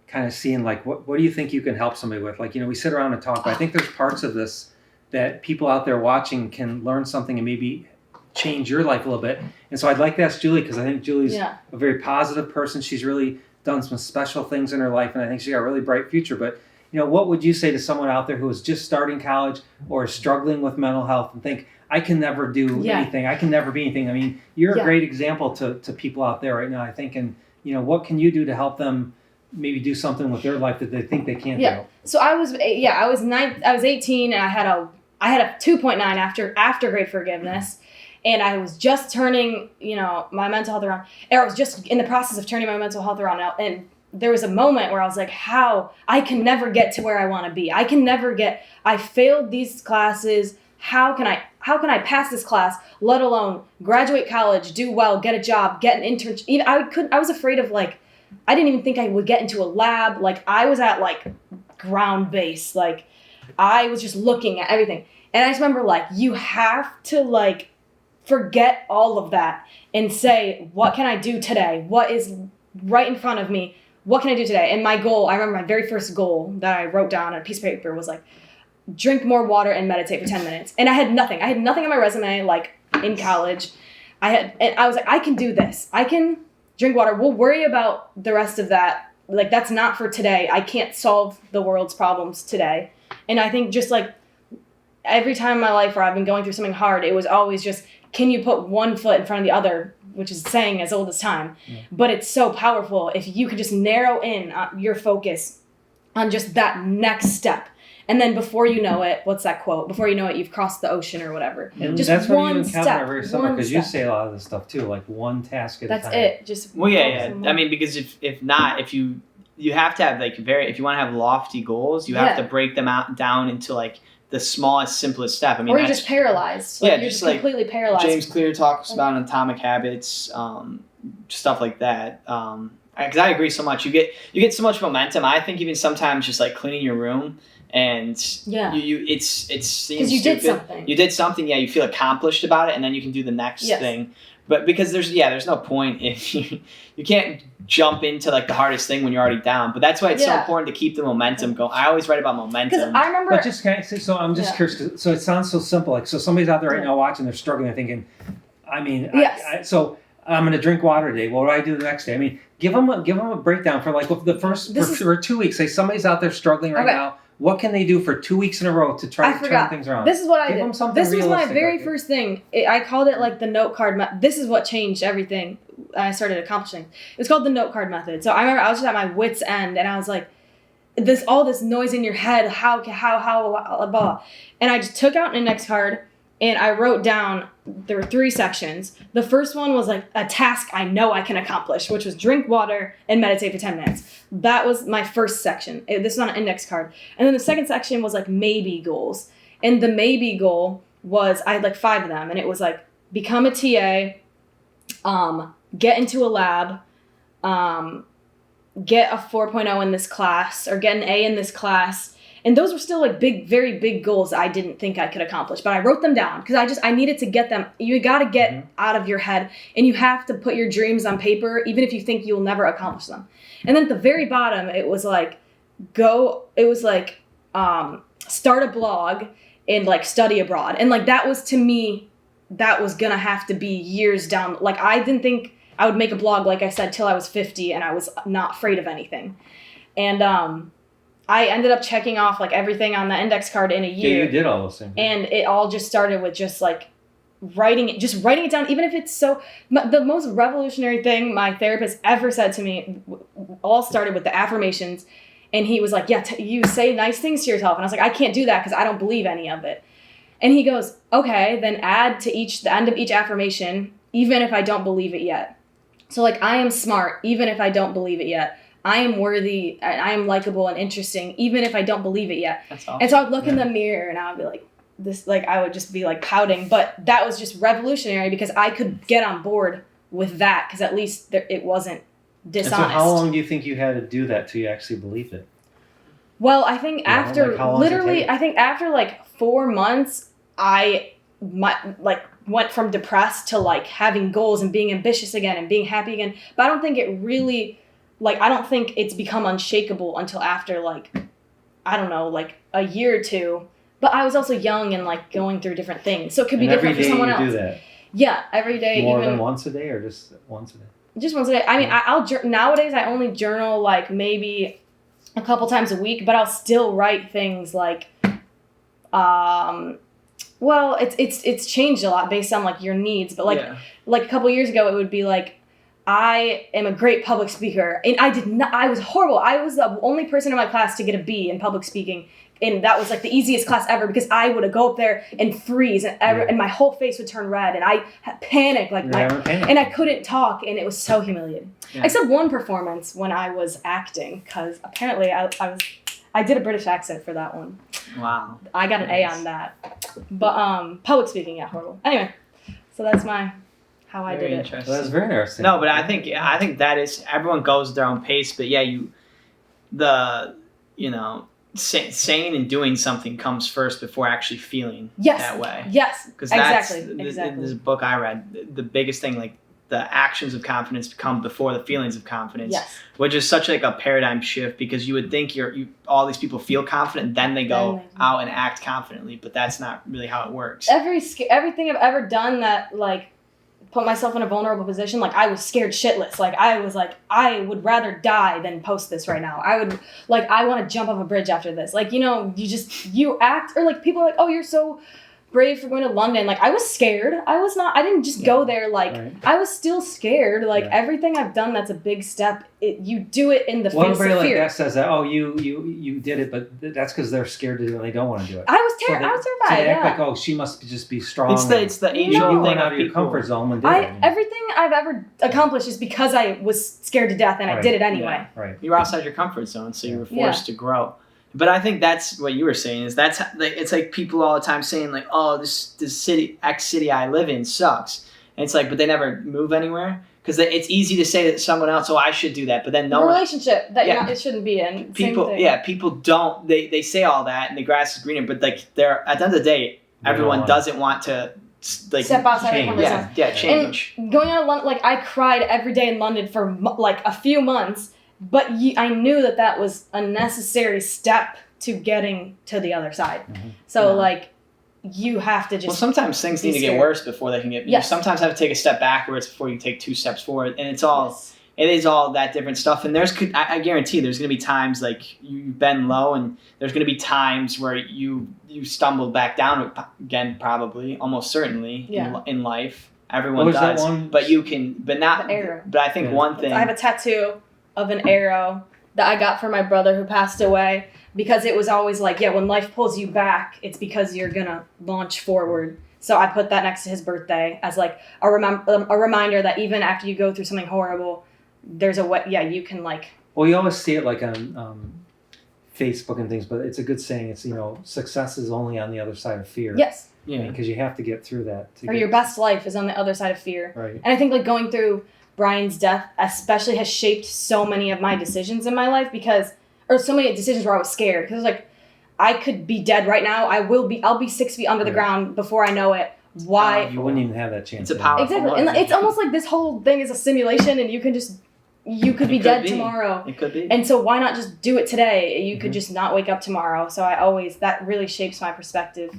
Speaker 2: kind of seeing like what do you think you can help somebody with? Like, we sit around and talk, but I think there's parts of this that people out there watching can learn something and maybe change your life a little bit. And so I'd like to ask Julie, because I think Julie's a very positive person. She's really done some special things in her life, and I think she's got a really bright future. But what would you say to someone out there who is just starting college or is struggling with mental health and think, I can never do anything, I can never be anything? I mean, you're a great example to people out there right now, I think. And what can you do to help them maybe do something with their life that they think they can't do?
Speaker 3: So I was 18, and I had a 2.9 after grade forgiveness. And I was just turning, my mental health around. Or I was just in the process of turning my mental health around. And there was a moment where I was like, I can never get to where I want to be. I failed these classes. How can I pass this class, let alone graduate college, do well, get a job, get an internship? I was afraid of I didn't even think I would get into a lab. I was at ground base. I was just looking at everything. And I just remember you have to forget all of that and say, what can I do today? What is right in front of me? What can I do today? And my goal, I remember my very first goal that I wrote down on a piece of paper was drink more water and meditate for 10 minutes. And I had nothing. on my resume, in college. And I was like, I can do this. I can drink water. We'll worry about the rest of that. That's not for today. I can't solve the world's problems today. And I think just every time in my life where I've been going through something hard, it was always just, can you put one foot in front of the other, which is saying as old as time. Yeah. But it's so powerful if you could just narrow in your focus on just that next step. And then before you know it, what's that quote? Before you know it, you've crossed the ocean or whatever.
Speaker 2: And just that's what you and Kevin are very similar, because you say a lot of this stuff too, one task at a time.
Speaker 3: That's it. Just
Speaker 1: I mean, because if you have to have if you want to have lofty goals, you have to break them down into the smallest, simplest step. I mean,
Speaker 3: or you're just paralyzed. You're just completely paralyzed.
Speaker 1: James Clear talks about Atomic Habits, stuff like that. Because I agree so much. You get so much momentum. I think even sometimes just cleaning your room. And it seems because you did something. You did something, you feel accomplished about it, and then you can do the next thing. But because there's no point if you can't jump into the hardest thing when you're already down. But that's why it's so important to keep the momentum going. I always write about momentum.
Speaker 3: Because I remember.
Speaker 2: But I'm just curious. So it sounds so simple. So somebody's out there right now watching, they're struggling. They're thinking, so I'm going to drink water today. What do I do the next day? I mean, give them a breakdown for the first for 2 weeks. Say somebody's out there struggling right now. What can they do for 2 weeks in a row to try to turn things around?
Speaker 3: This is what I did. This was my very first thing. I called it the note card method. This is what changed everything. I started accomplishing. It was called the note card method. So I remember I was just at my wit's end, and I was like, all this noise in your head, how, blah. And I just took out an index card, and I wrote down, there were 3 sections. The first one was a task I know I can accomplish, which was drink water and meditate for 10 minutes. That was my first section. This is on an index card. And then the second section was maybe goals. And the maybe goal was, I had 5 of them. And it was become a TA, get into a lab, get a 4.0 in this class, or get an A in this class. And those were still big, very big goals I didn't think I could accomplish. But I wrote them down because I needed to get them. You got to get out of your head, and you have to put your dreams on paper, even if you think you'll never accomplish them. And then at the very bottom, it was start a blog and study abroad. And that was, to me, that was going to have to be years down. I didn't think I would make a blog, like I said, till I was 50, and I was not afraid of anything. And I ended up checking off everything on the index card in a year.
Speaker 2: Yeah, you did all those things.
Speaker 3: And it all just started with just writing it down, even if it's so. The most revolutionary thing my therapist ever said to me all started with the affirmations. And he was like, you say nice things to yourself. And I was like, I can't do that because I don't believe any of it. And he goes, okay, then add to the end of each affirmation, even if I don't believe it yet. So I am smart, even if I don't believe it yet. I am worthy, I am likable and interesting, even if I don't believe it yet. That's awesome. And so I'd look in the mirror and I would be I would just be pouting. But that was just revolutionary because I could get on board with that because at least it wasn't dishonest.
Speaker 2: And so how long do you think you had to do that till you actually believed it?
Speaker 3: Well, I think after
Speaker 2: like how long does it take?
Speaker 3: I think after like 4 months, I went from depressed to like having goals and being ambitious again and being happy again. But I don't think it really, like, I don't think it's become unshakable until after like, I don't know, like a year or two. But I was also young and like going through different things, so it could be different for someone else.
Speaker 2: Every day you do that?
Speaker 3: Yeah, every day.
Speaker 2: More than once a day, or just once a day?
Speaker 3: Just once a day. I mean, I'll nowadays I only journal like maybe a couple times a week, but I'll still write things like, well, it's changed a lot based on like your needs, but like a couple years ago, it would be like, I am a great public speaker, and I was horrible. I was the only person in my class to get a B in public speaking. And that was like the easiest class ever because I would go up there and freeze and my whole face would turn red and I panicked and I couldn't talk and it was so humiliating. Yeah. Except one performance when I was acting because apparently I did a British accent for that one.
Speaker 1: Wow.
Speaker 3: I got an A on that. But public speaking, yeah, horrible. Anyway, so that's how I did it.
Speaker 2: Well, that's very interesting.
Speaker 1: No, but I think that is, everyone goes their own pace, but yeah, saying and doing something comes first before actually feeling that way.
Speaker 3: Yes,
Speaker 1: because
Speaker 3: exactly.
Speaker 1: This book I read, the biggest thing, like the actions of confidence come before the feelings of confidence.
Speaker 3: Yes.
Speaker 1: Which is such like a paradigm shift because you would think all these people feel confident and then they go out and act confidently, but that's not really how it works.
Speaker 3: Everything I've ever done that like put myself in a vulnerable position, like I was scared shitless. Like I was like, I would rather die than post this right now. I want to jump off a bridge after this. Like, you act, or like people are like, oh, you're so brave for going to London. Like I was scared. I didn't just go there. Like I was still scared. Like everything I've done that's a big step, you do it in the face of fear.
Speaker 2: Everybody like that says that, oh, you did it, but that's because they're scared to do it. They don't want to do it.
Speaker 3: I was terrified.
Speaker 2: So they act like, oh, she must just be strong.
Speaker 1: It's the Asian thing.
Speaker 2: You went out of your comfort zone and did it.
Speaker 3: Everything I've ever accomplished is because I was scared to death and I did it anyway.
Speaker 2: Yeah. Right.
Speaker 1: You were outside your comfort zone, so you were forced to grow. But I think that's what you were saying is it's like people all the time saying like, oh, this city, X city I live in sucks. And it's like, but they never move anywhere because it's easy to say that someone else, oh, I should do that. But then no
Speaker 3: relationship that it shouldn't be in.
Speaker 1: People, people don't, they say all that and the grass is greener, but like they're, at the end of the day, everyone doesn't want to like
Speaker 3: step outside of comfort zone.
Speaker 1: Yeah, change.
Speaker 3: And going out of London, like I cried every day in London for like a few months. But I knew that was a necessary step to getting to the other side. Mm-hmm. So, like, you have to just...
Speaker 1: Well, sometimes things need to get worse before they can get... You sometimes have to take a step backwards before you take 2 steps forward. And it's all... It is all that different stuff. And I guarantee there's going to be times, like, you've been low, and there's going to be times where you stumble back down again, probably, almost certainly, in life. Everyone does. But you can... But not...
Speaker 3: The arrow.
Speaker 1: But I think one thing...
Speaker 3: I have a tattoo of an arrow that I got from my brother who passed away because it was always like, when life pulls you back, it's because you're going to launch forward. So I put that next to his birthday as like a reminder that even after you go through something horrible, there's a way, you can like...
Speaker 2: Well, you always see it like on Facebook and things, but it's a good saying. It's, success is only on the other side of fear.
Speaker 3: Yes.
Speaker 2: Yeah. Because you have to get through that.
Speaker 3: Your best life is on the other side of fear.
Speaker 2: Right.
Speaker 3: And I think like going through Brian's death especially has shaped so many of my decisions in my life or so many decisions where I was scared because like I could be dead right now. I'll be 6 feet under the ground before I know it. Why?
Speaker 2: You wouldn't even have that chance.
Speaker 1: It's a powerful
Speaker 3: Exactly. And it's almost like this whole thing is a simulation and you could be dead tomorrow.
Speaker 1: It could be.
Speaker 3: And so why not just do it today? You could just not wake up tomorrow. So that really shapes my perspective.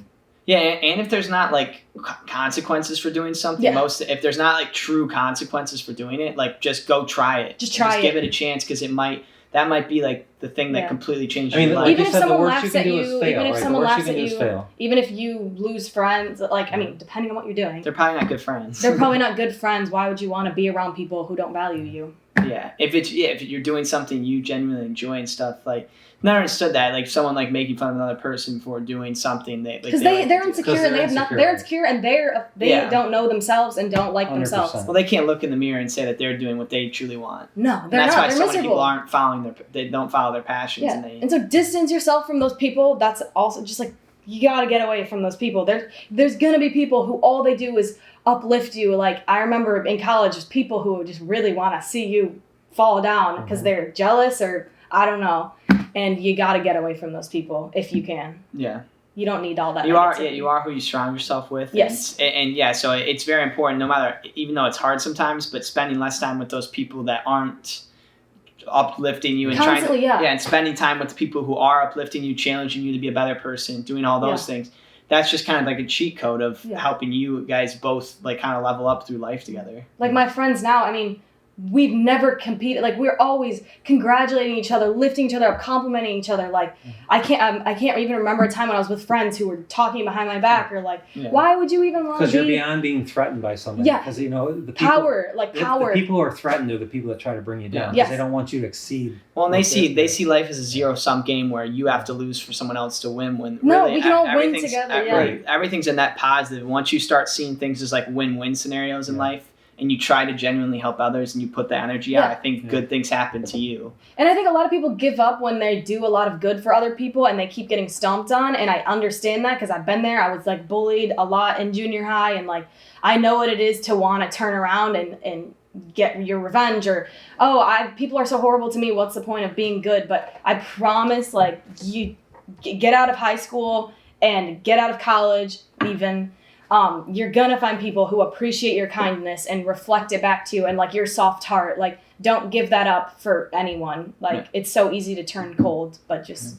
Speaker 1: Yeah, and if there's not like consequences for doing something, if there's not like true consequences for doing it, like just go try it.
Speaker 3: Just
Speaker 1: give it a chance because that might be like the thing that completely changes your life.
Speaker 2: Like
Speaker 3: even
Speaker 2: you
Speaker 3: if
Speaker 2: said,
Speaker 3: someone
Speaker 2: the worst
Speaker 3: laughs
Speaker 2: you can
Speaker 3: at
Speaker 2: do
Speaker 3: you,
Speaker 2: is fail,
Speaker 3: even if
Speaker 2: right?
Speaker 3: someone
Speaker 2: The worst
Speaker 3: laughs
Speaker 2: you
Speaker 3: at
Speaker 2: can do is fail.
Speaker 3: even if you lose friends, like depending on what you're doing,
Speaker 1: they're probably not good friends.
Speaker 3: They're probably not good friends. Why would you want to be around people who don't value you?
Speaker 1: Yeah, if you're doing something you genuinely enjoy and stuff, like never understood that, like someone like making fun of another person for doing something
Speaker 3: because they're insecure and they're insecure and they don't know themselves and don't like 100%. Themselves.
Speaker 1: Well, they can't look in the mirror and say that they're doing what they truly want.
Speaker 3: No, they're
Speaker 1: that's
Speaker 3: not.
Speaker 1: why
Speaker 3: they're
Speaker 1: so
Speaker 3: miserable.
Speaker 1: many people aren't they don't follow their passions.
Speaker 3: Yeah. And so distance yourself from those people. That's also just like you gotta get away from those people. There's gonna be people who all they do is uplift you. Like I remember in college, there's people who just really want to see you fall down because they're jealous or I don't know. and you got to get away from those people if you can.
Speaker 1: Yeah.
Speaker 3: You don't need all that.
Speaker 1: You are who you surround yourself with.
Speaker 3: Yes.
Speaker 1: And yeah, so it's very important, no matter, even though it's hard sometimes, but spending less time with those people that aren't uplifting you and
Speaker 3: constantly,
Speaker 1: and spending time with the people who are uplifting you, challenging you to be a better person, doing all those things. That's just kind of like a cheat code of helping you guys both like kind of level up through life together.
Speaker 3: Like my friends now, I mean, we've never competed. Like we're always congratulating each other, lifting each other up, complimenting each other. Like I can't even remember a time when I was with friends who were talking behind my back or like, why would you even want to be?
Speaker 2: Because you're beyond being threatened by somebody.
Speaker 3: Yeah.
Speaker 2: Because, you know, the people,
Speaker 3: power.
Speaker 2: The people who are threatened are the people that try to bring you down.
Speaker 3: Yes.
Speaker 2: They don't want you to exceed.
Speaker 1: Well, and they see life as a zero-sum game where you have to lose for someone else to win. When
Speaker 3: no,
Speaker 1: really,
Speaker 3: we can all win together.
Speaker 1: Right. Everything's a net positive. Once you start seeing things as like win-win scenarios in life, and you try to genuinely help others and you put the energy out, I think good things happen to you.
Speaker 3: And I think a lot of people give up when they do a lot of good for other people and they keep getting stomped on. And I understand that because I've been there. I was like bullied a lot in junior high. And like, I know what it is to want to turn around and get your revenge or, people are so horrible to me. What's the point of being good? But I promise, like, you get out of high school and get out of college even. You're gonna find people who appreciate your kindness and reflect it back to you and like your soft heart. Like, don't give that up for anyone. Like, it's so easy to turn cold, but just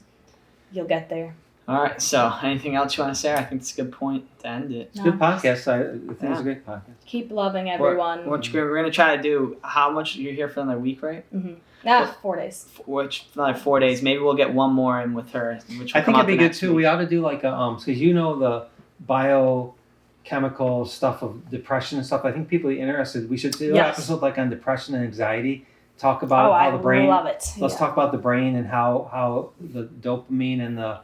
Speaker 3: you'll get there.
Speaker 1: All right. So, anything else you want to say? I think it's a good point to end it.
Speaker 2: It's a good podcast. I think it's a great podcast.
Speaker 3: Keep loving everyone.
Speaker 1: We're gonna try to do. How much you're here for another week, right?
Speaker 3: Mm-hmm. 4 days.
Speaker 1: Which another 4 days. Maybe we'll get one more in with her. Which
Speaker 2: I think it'd be good too. We ought to do like a because you know the biochemical stuff of depression and stuff. I think people are interested. We should do an episode like on depression and anxiety. Talk about how the brain.
Speaker 3: Love it.
Speaker 2: Let's talk about the brain and how the dopamine and the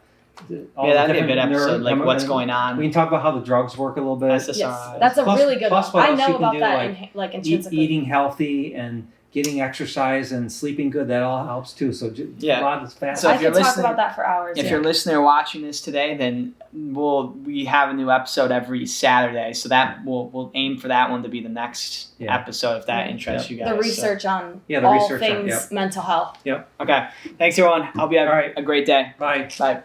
Speaker 1: that'd be a good episode. Like what's going on.
Speaker 2: We can talk about how the drugs work a little bit.
Speaker 3: Yes, that's a really good one. I know about that. Like intrinsically,
Speaker 2: eating healthy and getting exercise and sleeping good, that all helps too. So a lot is fast.
Speaker 1: So
Speaker 3: I could talk about that for hours.
Speaker 1: If you're listening or watching this today, then we have a new episode every Saturday. So that we'll aim for that one to be the next episode if that interests you guys.
Speaker 3: The research on all things mental health.
Speaker 1: Okay. Thanks everyone. Hope you have a great day.
Speaker 2: Bye.
Speaker 1: Bye.